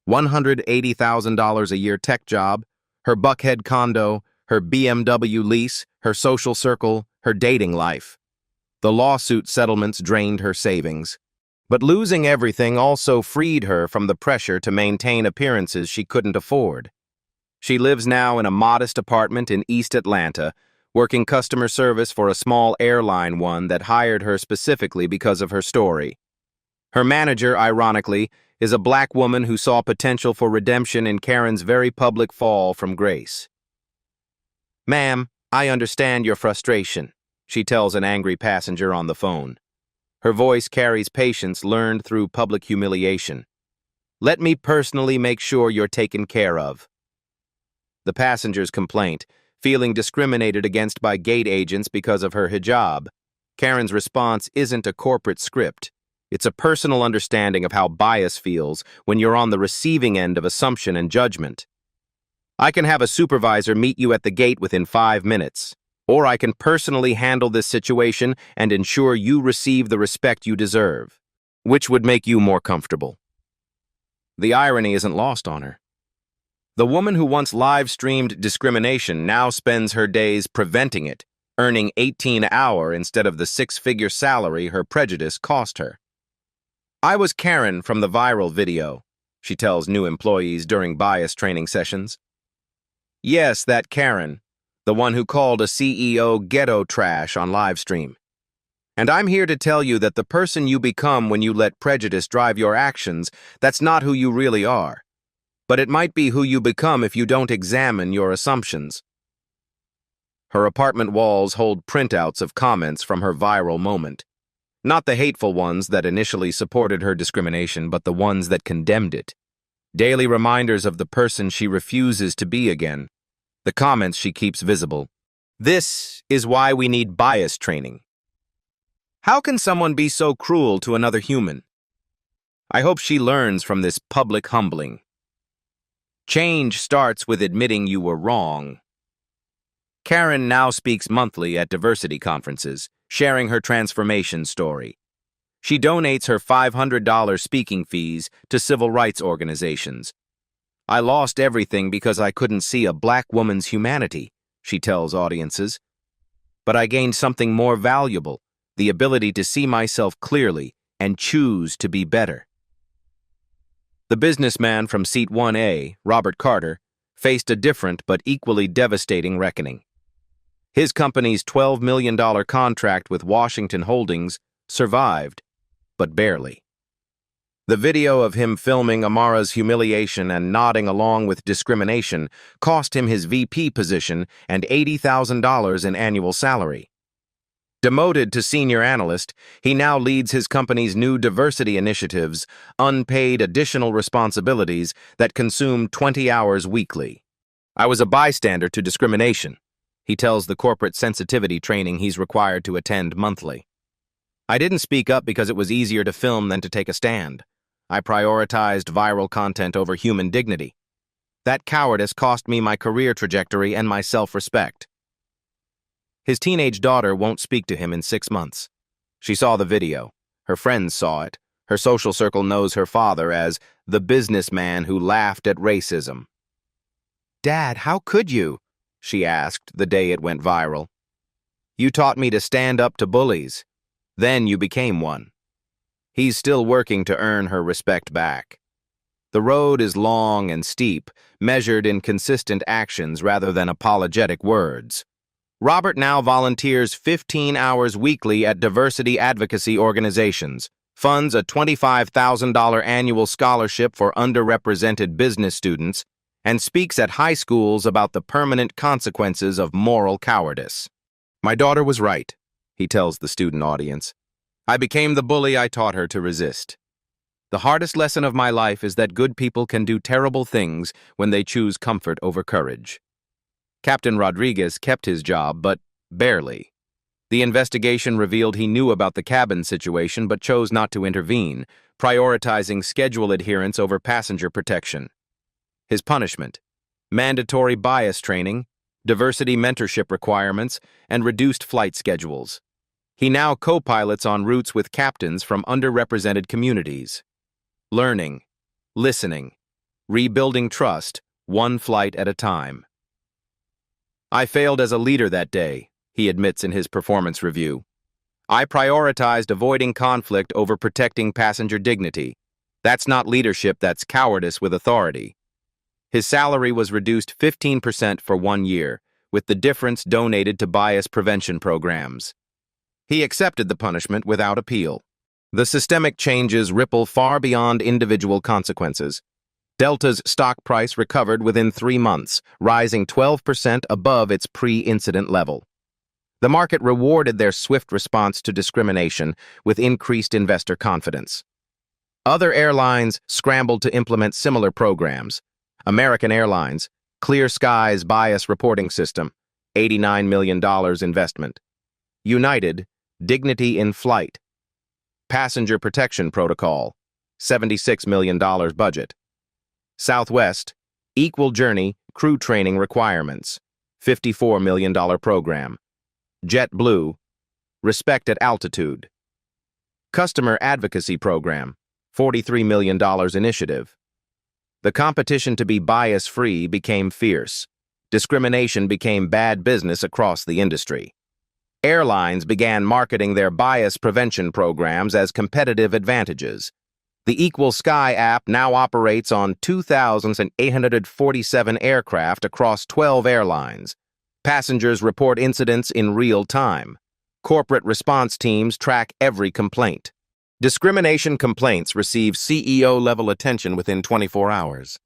$180,000 a year tech job, her Buckhead condo, her BMW lease, her social circle, her dating life. The lawsuit settlements drained her savings. But losing everything also freed her from the pressure to maintain appearances she couldn't afford. She lives now in a modest apartment in East Atlanta, working customer service for a small airline one that hired her specifically because of her story. Her manager, ironically, is a black woman who saw potential for redemption in Karen's very public fall from grace. "Ma'am, I understand your frustration," she tells an angry passenger on the phone. Her voice carries patience learned through public humiliation. Let me personally make sure you're taken care of. The passenger's complaint, feeling discriminated against by gate agents because of her hijab. Karen's response isn't a corporate script. It's a personal understanding of how bias feels when you're on the receiving end of assumption and judgment. I can have a supervisor meet you at the gate within 5 minutes, or I can personally handle this situation and ensure you receive the respect you deserve. Which would make you more comfortable? The irony isn't lost on her. The woman who once live-streamed discrimination now spends her days preventing it, earning $18 an hour instead of the 6-figure salary her prejudice cost her. I was Karen from the viral video, she tells new employees during bias training sessions. Yes, that Karen, the one who called a CEO ghetto trash on livestream. And I'm here to tell you that the person you become when you let prejudice drive your actions, that's not who you really are. But it might be who you become if you don't examine your assumptions. Her apartment walls hold printouts of comments from her viral moment. Not the hateful ones that initially supported her discrimination, but the ones that condemned it. Daily reminders of the person she refuses to be again. The comments she keeps visible. This is why we need bias training. How can someone be so cruel to another human? I hope she learns from this public humbling. Change starts with admitting you were wrong. Karen now speaks monthly at diversity conferences, sharing her transformation story. She donates her $500 speaking fees to civil rights organizations. I lost everything because I couldn't see a black woman's humanity, she tells audiences. But I gained something more valuable, the ability to see myself clearly and choose to be better. The businessman from Seat 1A, Robert Carter, faced a different but equally devastating reckoning. His company's $12 million contract with Washington Holdings survived, but barely. The video of him filming Amara's humiliation and nodding along with discrimination cost him his VP position and $80,000 in annual salary. Demoted to senior analyst, he now leads his company's new diversity initiatives, unpaid additional responsibilities that consume 20 hours weekly. I was a bystander to discrimination, he tells the corporate sensitivity training he's required to attend monthly. I didn't speak up because it was easier to film than to take a stand. I prioritized viral content over human dignity. That cowardice cost me my career trajectory and my self-respect. His teenage daughter won't speak to him in 6 months. She saw the video. Her friends saw it. Her social circle knows her father as the businessman who laughed at racism. Dad, how could you? She asked the day it went viral. You taught me to stand up to bullies. Then you became one. He's still working to earn her respect back. The road is long and steep, measured in consistent actions rather than apologetic words. Robert now volunteers 15 hours weekly at diversity advocacy organizations, funds a $25,000 annual scholarship for underrepresented business students, and speaks at high schools about the permanent consequences of moral cowardice. My daughter was right, he tells the student audience. I became the bully I taught her to resist. The hardest lesson of my life is that good people can do terrible things when they choose comfort over courage. Captain Rodriguez kept his job, but barely. The investigation revealed he knew about the cabin situation but chose not to intervene, prioritizing schedule adherence over passenger protection. His punishment: mandatory bias training, diversity mentorship requirements, and reduced flight schedules. He now co-pilots on routes with captains from underrepresented communities. Learning, listening, rebuilding trust, one flight at a time. I failed as a leader that day, he admits in his performance review. I prioritized avoiding conflict over protecting passenger dignity. That's not leadership, that's cowardice with authority. His salary was reduced 15% for 1 year, with the difference donated to bias prevention programs. He accepted the punishment without appeal. The systemic changes ripple far beyond individual consequences. Delta's stock price recovered within 3 months, rising 12% above its pre-incident level. The market rewarded their swift response to discrimination with increased investor confidence. Other airlines scrambled to implement similar programs. American Airlines, Clear Skies Bias Reporting System, $89 million investment. United, Dignity in Flight. Passenger Protection Protocol, $76 million budget. Southwest, Equal Journey Crew Training Requirements, $54 million program. JetBlue, Respect at Altitude. Customer Advocacy Program, $43 million initiative. The competition to be bias-free became fierce. Discrimination became bad business across the industry. Airlines began marketing their bias prevention programs as competitive advantages. The Equal Sky app now operates on 2,847 aircraft across 12 airlines. Passengers report incidents in real time. Corporate response teams track every complaint. Discrimination complaints receive CEO-level attention within 24 hours.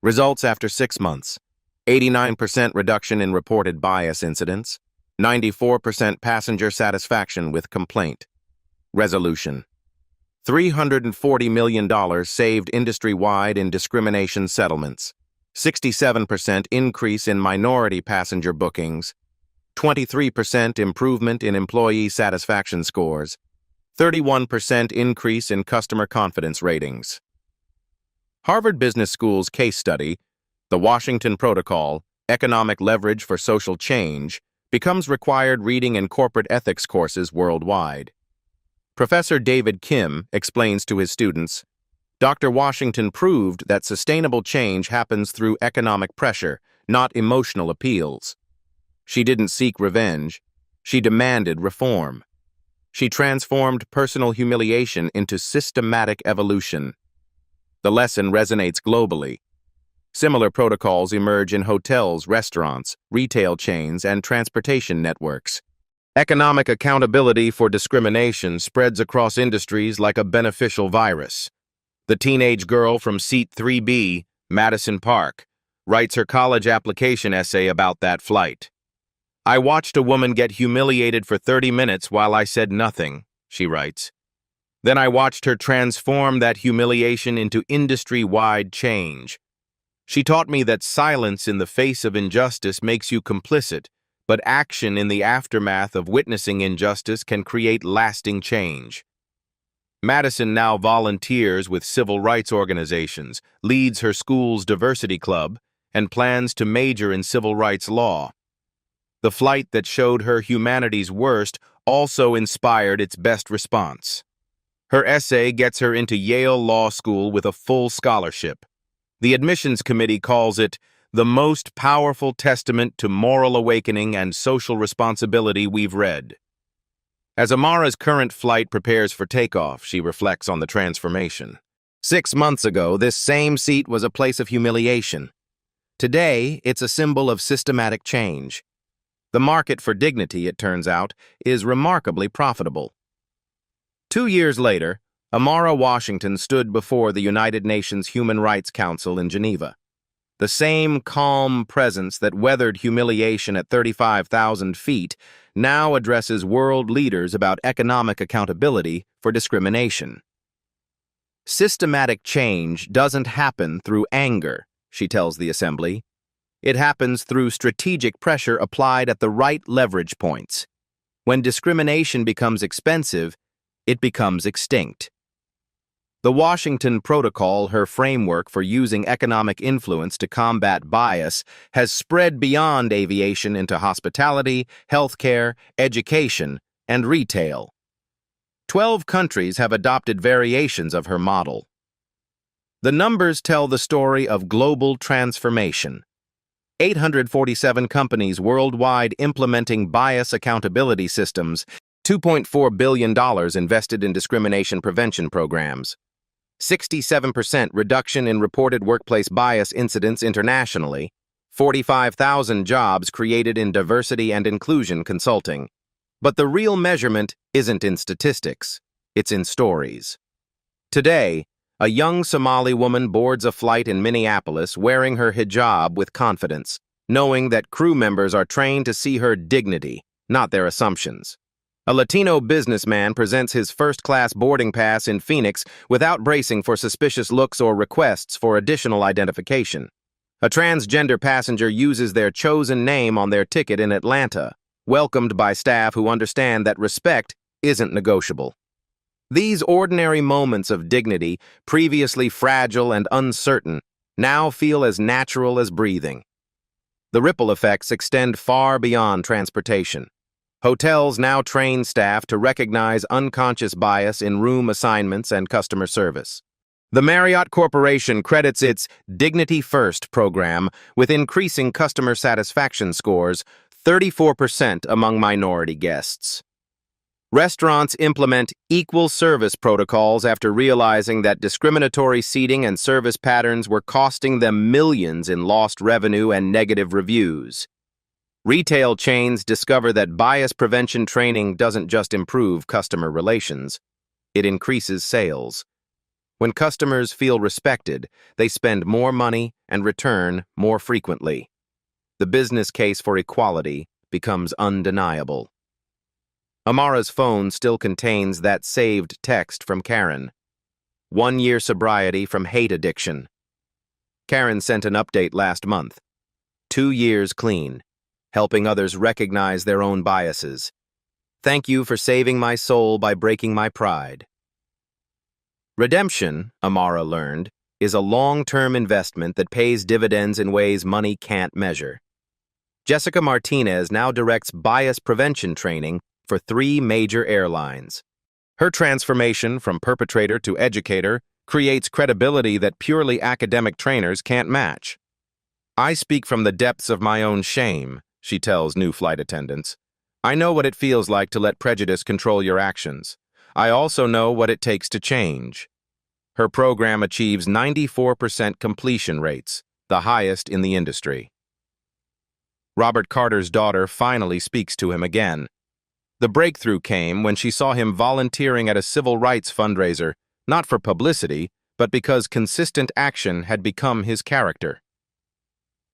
Results after 6 months. 89% reduction in reported bias incidents. 94% passenger satisfaction with complaint. Resolution. $340 million saved industry-wide in discrimination settlements. 67% increase in minority passenger bookings. 23% improvement in employee satisfaction scores. 31% increase in customer confidence ratings. Harvard Business School's case study, The Washington Protocol, Economic Leverage for Social Change, becomes required reading in corporate ethics courses worldwide. Professor David Kim explains to his students, Dr. Washington proved that sustainable change happens through economic pressure, not emotional appeals. She didn't seek revenge. She demanded reform. She transformed personal humiliation into systematic evolution. The lesson resonates globally. Similar protocols emerge in hotels, restaurants, retail chains, and transportation networks. Economic accountability for discrimination spreads across industries like a beneficial virus. The teenage girl from Seat 3B, Madison Park, writes her college application essay about that flight. I watched a woman get humiliated for 30 minutes while I said nothing, she writes. Then I watched her transform that humiliation into industry-wide change. She taught me that silence in the face of injustice makes you complicit, but action in the aftermath of witnessing injustice can create lasting change. Madison now volunteers with civil rights organizations, leads her school's diversity club, and plans to major in civil rights law. The flight that showed her humanity's worst also inspired its best response. Her essay gets her into Yale Law School with a full scholarship. The admissions committee calls it the most powerful testament to moral awakening and social responsibility we've read. As Amara's current flight prepares for takeoff, she reflects on the transformation. 6 months ago, this same seat was a place of humiliation. Today, it's a symbol of systematic change. The market for dignity, it turns out, is remarkably profitable. 2 years later, Amara Washington stood before the United Nations Human Rights Council in Geneva. The same calm presence that weathered humiliation at 35,000 feet now addresses world leaders about economic accountability for discrimination. Systematic change doesn't happen through anger, she tells the Assembly. It happens through strategic pressure applied at the right leverage points. When discrimination becomes expensive, it becomes extinct. The Washington Protocol, her framework for using economic influence to combat bias, has spread beyond aviation into hospitality, healthcare, education, and retail. 12 countries have adopted variations of her model. The numbers tell the story of global transformation. 847 companies worldwide implementing bias accountability systems, $2.4 billion invested in discrimination prevention programs. 67% reduction in reported workplace bias incidents internationally, 45,000 jobs created in diversity and inclusion consulting. But the real measurement isn't in statistics, it's in stories. Today, a young Somali woman boards a flight in Minneapolis wearing her hijab with confidence, knowing that crew members are trained to see her dignity, not their assumptions. A Latino businessman presents his first-class boarding pass in Phoenix without bracing for suspicious looks or requests for additional identification. A transgender passenger uses their chosen name on their ticket in Atlanta, welcomed by staff who understand that respect isn't negotiable. These ordinary moments of dignity, previously fragile and uncertain, now feel as natural as breathing. The ripple effects extend far beyond transportation. Hotels now train staff to recognize unconscious bias in room assignments and customer service. The Marriott Corporation credits its Dignity First program with increasing customer satisfaction scores 34% among minority guests. Restaurants implement equal service protocols after realizing that discriminatory seating and service patterns were costing them millions in lost revenue and negative reviews. Retail chains discover that bias prevention training doesn't just improve customer relations, it increases sales. When customers feel respected, they spend more money and return more frequently. The business case for equality becomes undeniable. Amara's phone still contains that saved text from Karen. 1 year sobriety from hate addiction. Karen sent an update last month. 2 years clean, helping others recognize their own biases. Thank you for saving my soul by breaking my pride. Redemption, Amara learned, is a long-term investment that pays dividends in ways money can't measure. Jessica Martinez now directs bias prevention training for 3 major airlines. Her transformation from perpetrator to educator creates credibility that purely academic trainers can't match. I speak from the depths of my own shame, she tells new flight attendants. I know what it feels like to let prejudice control your actions. I also know what it takes to change. Her program achieves 94% completion rates, the highest in the industry. Robert Carter's daughter finally speaks to him again. The breakthrough came when she saw him volunteering at a civil rights fundraiser, not for publicity, but because consistent action had become his character.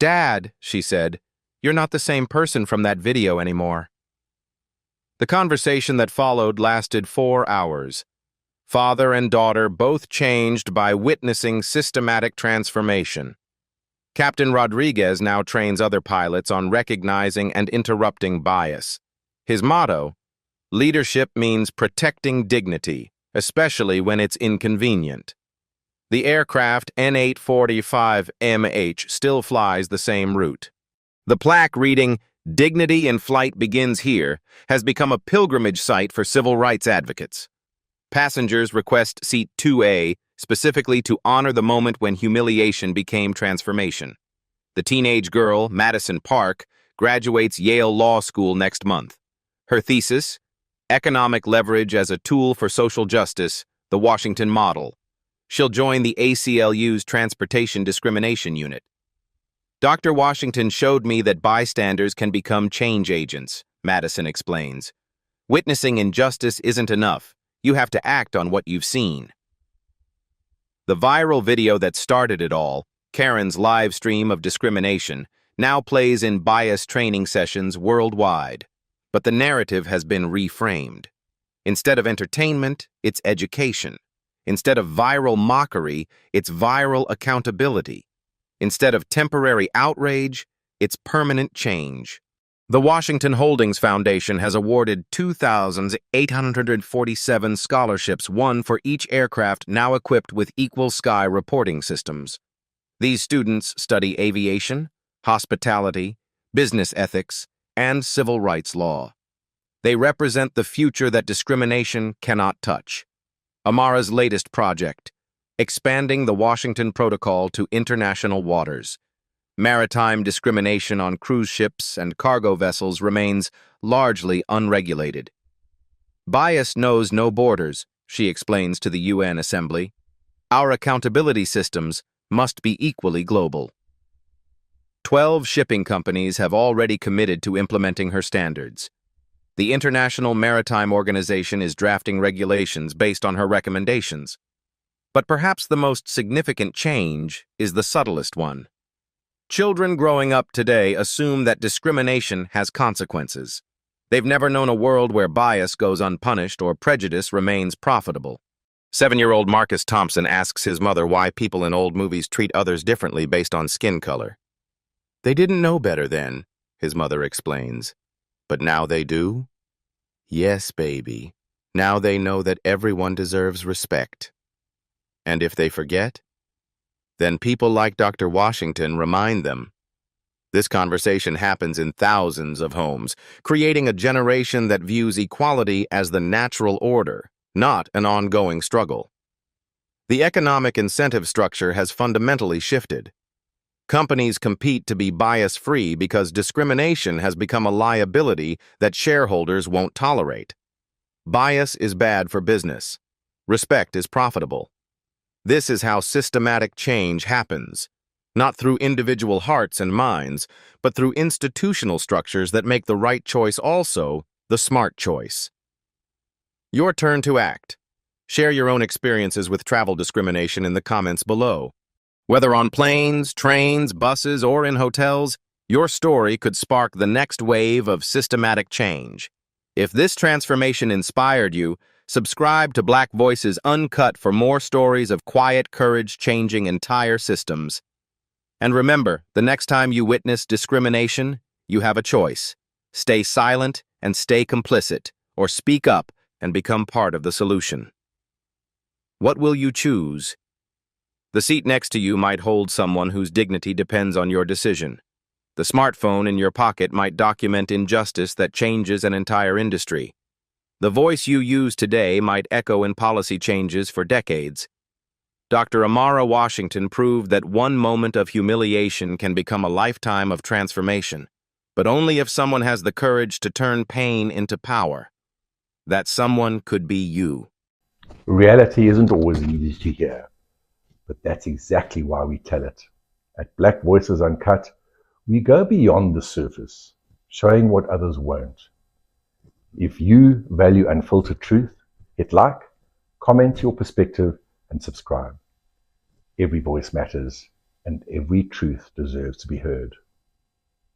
"Dad," she said, "you're not the same person from that video anymore." The conversation that followed lasted 4 hours. Father and daughter both changed by witnessing systematic transformation. Captain Rodriguez now trains other pilots on recognizing and interrupting bias. His motto, leadership means protecting dignity, especially when it's inconvenient. The aircraft N845MH still flies the same route. The plaque reading, "Dignity in Flight Begins Here," has become a pilgrimage site for civil rights advocates. Passengers request seat 2A specifically to honor the moment when humiliation became transformation. The teenage girl, Madison Park, graduates Yale Law School next month. Her thesis, Economic Leverage as a Tool for Social Justice, the Washington Model. She'll join the ACLU's Transportation Discrimination Unit. Dr. Washington showed me that bystanders can become change agents, Madison explains. Witnessing injustice isn't enough. You have to act on what you've seen. The viral video that started it all, Karen's live stream of discrimination, now plays in bias training sessions worldwide. But the narrative has been reframed. Instead of entertainment, it's education. Instead of viral mockery, it's viral accountability. Instead of temporary outrage, it's permanent change. The Washington Holdings Foundation has awarded 2,847 scholarships, one for each aircraft now equipped with Equal Sky reporting systems. These students study aviation, hospitality, business ethics, and civil rights law. They represent the future that discrimination cannot touch. Amara's latest project, expanding the Washington Protocol to international waters. Maritime discrimination on cruise ships and cargo vessels remains largely unregulated. Bias knows no borders, she explains to the UN Assembly. Our accountability systems must be equally global. 12 shipping companies have already committed to implementing her standards. The International Maritime Organization is drafting regulations based on her recommendations. But perhaps the most significant change is the subtlest one. Children growing up today assume that discrimination has consequences. They've never known a world where bias goes unpunished or prejudice remains profitable. 7-year-old Marcus Thompson asks his mother why people in old movies treat others differently based on skin color. They didn't know better then, his mother explains. But now they do? Yes, baby. Now they know that everyone deserves respect. And if they forget, then people like Dr. Washington remind them. This conversation happens in thousands of homes, creating a generation that views equality as the natural order, not an ongoing struggle. The economic incentive structure has fundamentally shifted. Companies compete to be bias-free because discrimination has become a liability that shareholders won't tolerate. Bias is bad for business. Respect is profitable. This is how systematic change happens, not through individual hearts and minds, but through institutional structures that make the right choice also the smart choice. Your turn to act. Share your own experiences with travel discrimination in the comments below. Whether on planes, trains, buses, or in hotels, your story could spark the next wave of systematic change. If this transformation inspired you, subscribe to Black Voices Uncut for more stories of quiet courage changing entire systems. And remember, the next time you witness discrimination, you have a choice. Stay silent and stay complicit, or speak up and become part of the solution. What will you choose? The seat next to you might hold someone whose dignity depends on your decision. The smartphone in your pocket might document injustice that changes an entire industry. The voice you use today might echo in policy changes for decades. Dr. Amara Washington proved that one moment of humiliation can become a lifetime of transformation, but only if someone has the courage to turn pain into power. That someone could be you. Reality isn't always easy to hear, but that's exactly why we tell it. At Black Voices Uncut, we go beyond the surface, showing what others won't. If you value unfiltered truth, hit like, comment your perspective, and subscribe. Every voice matters, and every truth deserves to be heard.